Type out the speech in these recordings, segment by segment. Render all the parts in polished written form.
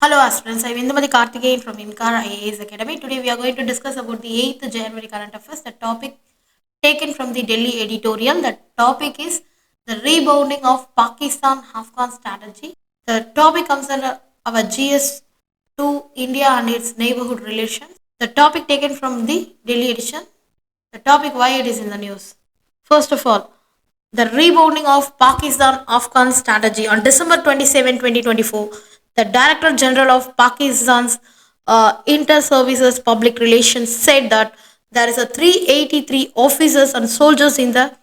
Hello aspirants, I am Indumati Karthikeyan from Inkar IAS Academy. Today we are going to discuss about the 8th January current affairs. The topic taken from the Delhi editorial. The topic is the rebounding of Pakistan-Afghan strategy. The topic comes under our GS to India and its neighborhood relations. The topic taken from the Delhi edition. The topic why it is in the news. First of all, the rebounding of Pakistan-Afghan strategy. On December 27, 2024, the Director General of Pakistan's Inter-Services Public Relations said that there is a 383 officers and soldiers in the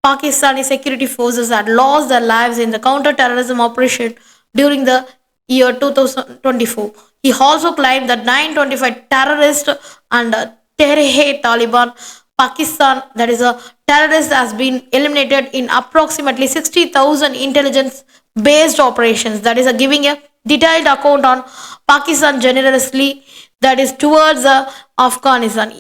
Pakistani security forces had lost their lives in the counter-terrorism operation during the year 2024. He also claimed that 925 terrorists and Tehrik-e-Taliban Pakistan, that is a terrorist, has been eliminated in approximately 60,000 intelligence based operations. That is a giving a detailed account on Pakistan generously, that is towards Afghanistan.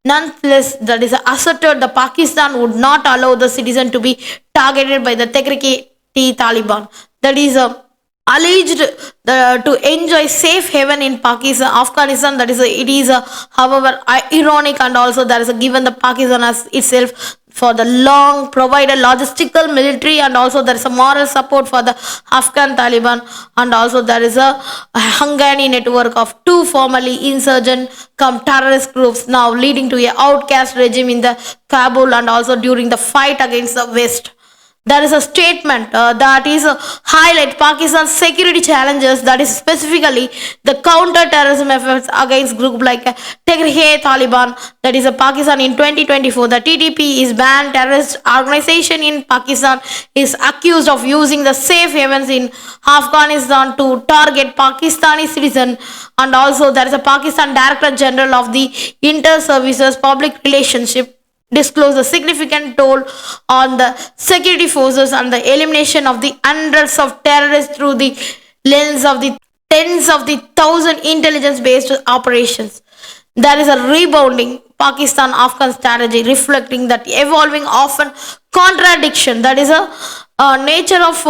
Nonetheless, that is asserted the Pakistan would not allow the citizen to be targeted by the Tehrik-e-Taliban. That is alleged to enjoy safe haven in Pakistan, Afghanistan. That is it is however ironic, and also there is given the Pakistan as itself for the long provided logistical, military, and also there is a moral support for the Afghan Taliban, and also there is a Hungary network of two formerly insurgent come terrorist groups now leading to a outcast regime in the Kabul, and also during the fight against the West. There is a statement that is highlight Pakistan's security challenges, that is specifically the counter-terrorism efforts against group like Tehrik-e-Taliban, that is Pakistan in 2024. The TTP is banned terrorist organization in Pakistan, is accused of using the safe havens in Afghanistan to target Pakistani citizens, and also there is a Pakistan Director General of the Inter-Services Public Relationship disclose a significant toll on the security forces and the elimination of the hundreds of terrorists through the lens of the tens of the thousand intelligence based operations. There is a rebounding Pakistan-Afghan strategy reflecting that evolving often contradiction, that is a nature of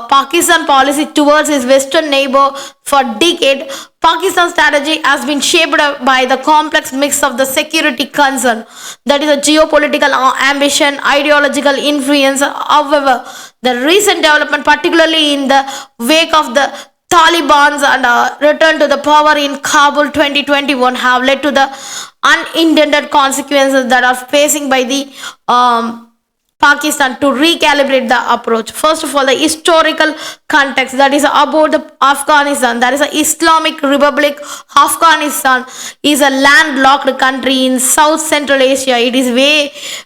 Pakistan policy towards its western neighbor. For decades, Pakistan strategy has been shaped by the complex mix of the security concern, that is a geopolitical ambition, ideological influence. However, the recent development, particularly in the wake of the Taliban's and return to the power in Kabul 2021, have led to the unintended consequences that are facing by the Pakistan to recalibrate the approach. First of all, the historical context, that is about the Afghanistan. That is a Islamic Republic. Afghanistan is a landlocked country in South Central Asia. It is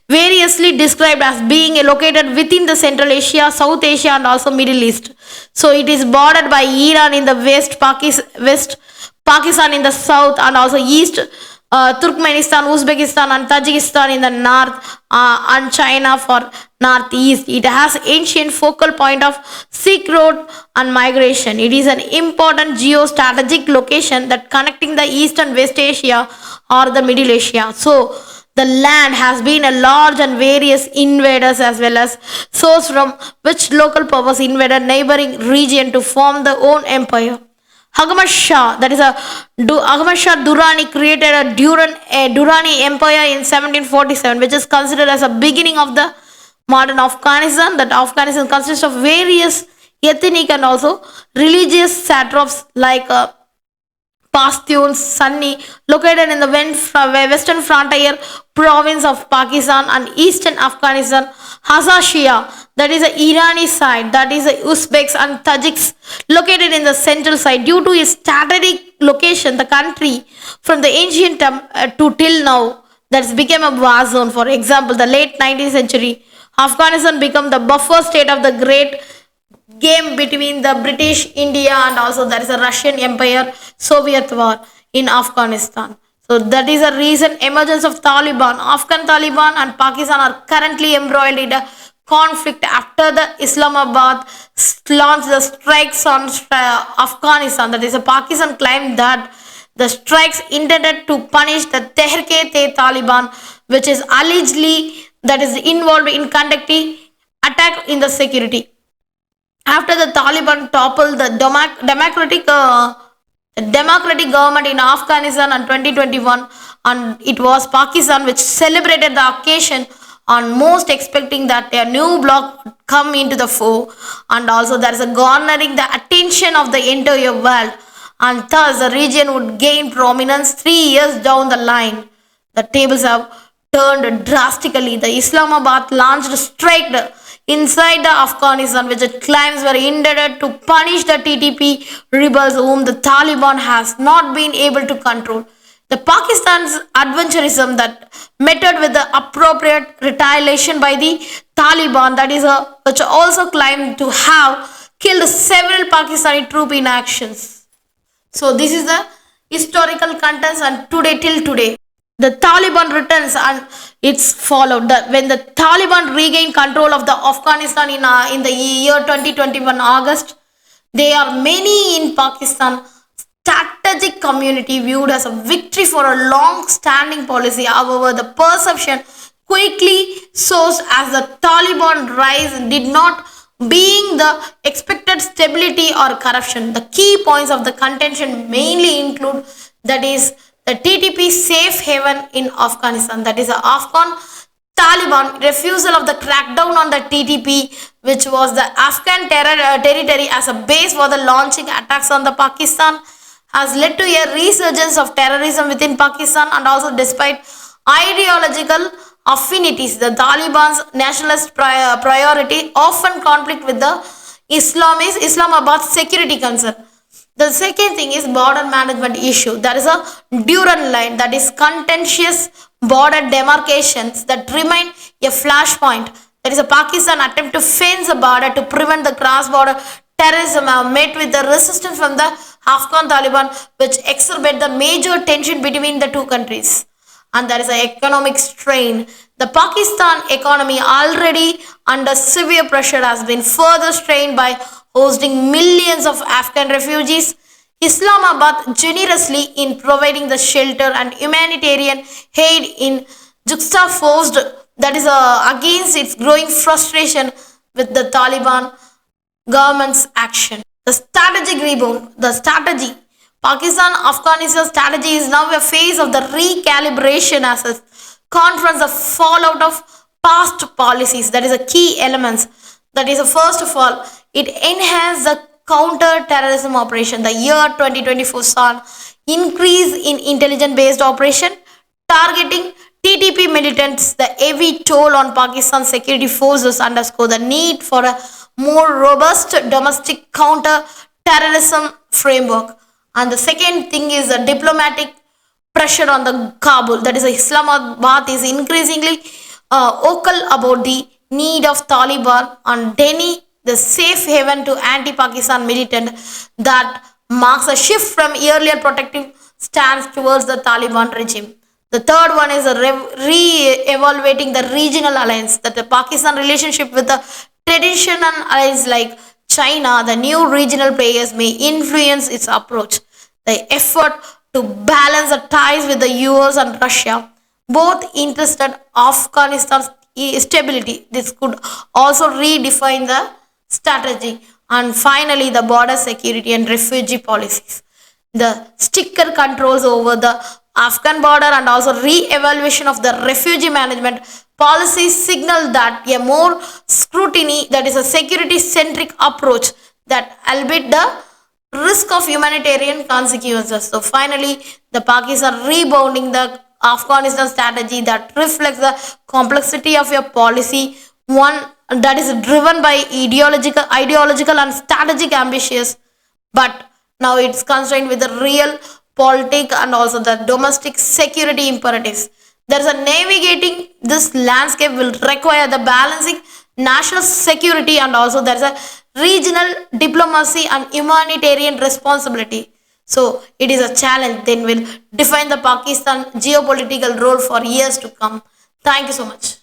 variously described as being located within the Central Asia, South Asia, and also Middle East. So it is bordered by Iran in the west, Pakistan in the south, and also east. Turkmenistan, Uzbekistan, and Tajikistan in the north, and China for northeast. It has ancient focal point of Silk Road and migration. It is an important geostrategic location that connecting the East and West Asia or the Middle Asia. So the land has been a large and various invaders as well as source from which local powers invaded neighboring region to form their own empire. Ahmad Shah, that is Ahmad Shah Durrani created a Durrani Empire in 1747, which is considered as a beginning of the modern Afghanistan. That Afghanistan consists of various ethnic and also religious satraps like Pashtuns, Sunni, located in the western frontier province of Pakistan and eastern Afghanistan. Hazashia, that is the Irani side, that is the Uzbeks and Tajiks, located in the central side. Due to its strategic location, the country from the ancient to till now that's became a war zone. For example, the late 19th century, Afghanistan became the buffer state of the great game between the British India and also there is a Russian Empire Soviet war in Afghanistan. So that is a recent emergence of Taliban. Afghan Taliban and Pakistan are currently embroiled in a conflict after the Islamabad launched the strikes on Afghanistan. That is a Pakistan claimed that the strikes intended to punish the Tehrik-e-Taliban, which is allegedly that is involved in conducting attack in the security. After the Taliban toppled the democratic The democratic government in Afghanistan in 2021, and it was Pakistan which celebrated the occasion and most expecting that a new bloc would come into the fore, and also there is a garnering the attention of the entire world, and thus the region would gain prominence 3 years down the line. The tables have turned drastically. The Islamabad launched strike inside the Afghanistan, which it claims were intended to punish the TTP rebels whom the Taliban has not been able to control. The Pakistan's adventurism that met with the appropriate retaliation by the Taliban, that is which also claimed to have killed several Pakistani troops in actions. So this is the historical contents, and today till today the Taliban returns, and it's followed that when the Taliban regained control of the Afghanistan in the year 2021 August, there are many in Pakistan strategic community viewed as a victory for a long-standing policy. However, the perception quickly soars as the Taliban rise did not being the expected stability or corruption. The key points of the contention mainly include that is the TTP safe haven in Afghanistan, that is the Afghan Taliban refusal of the crackdown on the TTP, which was the Afghan territory as a base for the launching attacks on the Pakistan, has led to a resurgence of terrorism within Pakistan, and also despite ideological affinities, the Taliban's nationalist priority often conflict with the Islamabad security concern. The second thing is border management issue. There is a Durand line, that is contentious border demarcations that remain a flashpoint. That is a Pakistan attempt to fence the border to prevent the cross-border terrorism have met with the resistance from the Afghan Taliban, which exacerbate the major tension between the two countries. And there is an economic strain. The Pakistan economy, already under severe pressure, has been further strained by hosting millions of Afghan refugees. Islamabad generously in providing the shelter and humanitarian aid in juxtaposed, that is against its growing frustration with the Taliban government's action. The strategic rebound, the strategy. Pakistan-Afghanistan strategy is now a phase of the recalibration as a confronts the fallout of past policies. That is a key elements. That is, first of all, it enhanced the counter-terrorism operation. The year 2024 saw an increase in intelligence-based operation targeting TTP militants. The heavy toll on Pakistan's security forces underscore the need for a more robust domestic counter-terrorism framework. And the second thing is the diplomatic pressure on the Kabul. That is, Islamabad is increasingly vocal about the need of Taliban and Delhi, the safe haven to anti-Pakistan militant, that marks a shift from earlier protective stance towards the Taliban regime. The third one is re-evaluating the regional alliance, that the Pakistan relationship with the traditional allies like China, the new regional players may influence its approach. The effort to balance the ties with the US and Russia, both interested Afghanistan's stability. This could also redefine the strategy. And finally, the border security and refugee policies. The stricter controls over the Afghan border and also re-evaluation of the refugee management policies signal that a more scrutiny, that is a security-centric approach, that albeit the risk of humanitarian consequences. So finally, the Pakistan rebounding the Afghanistan strategy that reflects the complexity of your policy, one that is driven by ideological and strategic ambitions, but now it's constrained with the real politic and also the domestic security imperatives. There's a navigating this landscape will require the balancing national security and also there's a regional diplomacy and humanitarian responsibility. So it is a challenge then will define the Pakistan geopolitical role for years to come. Thank you so much.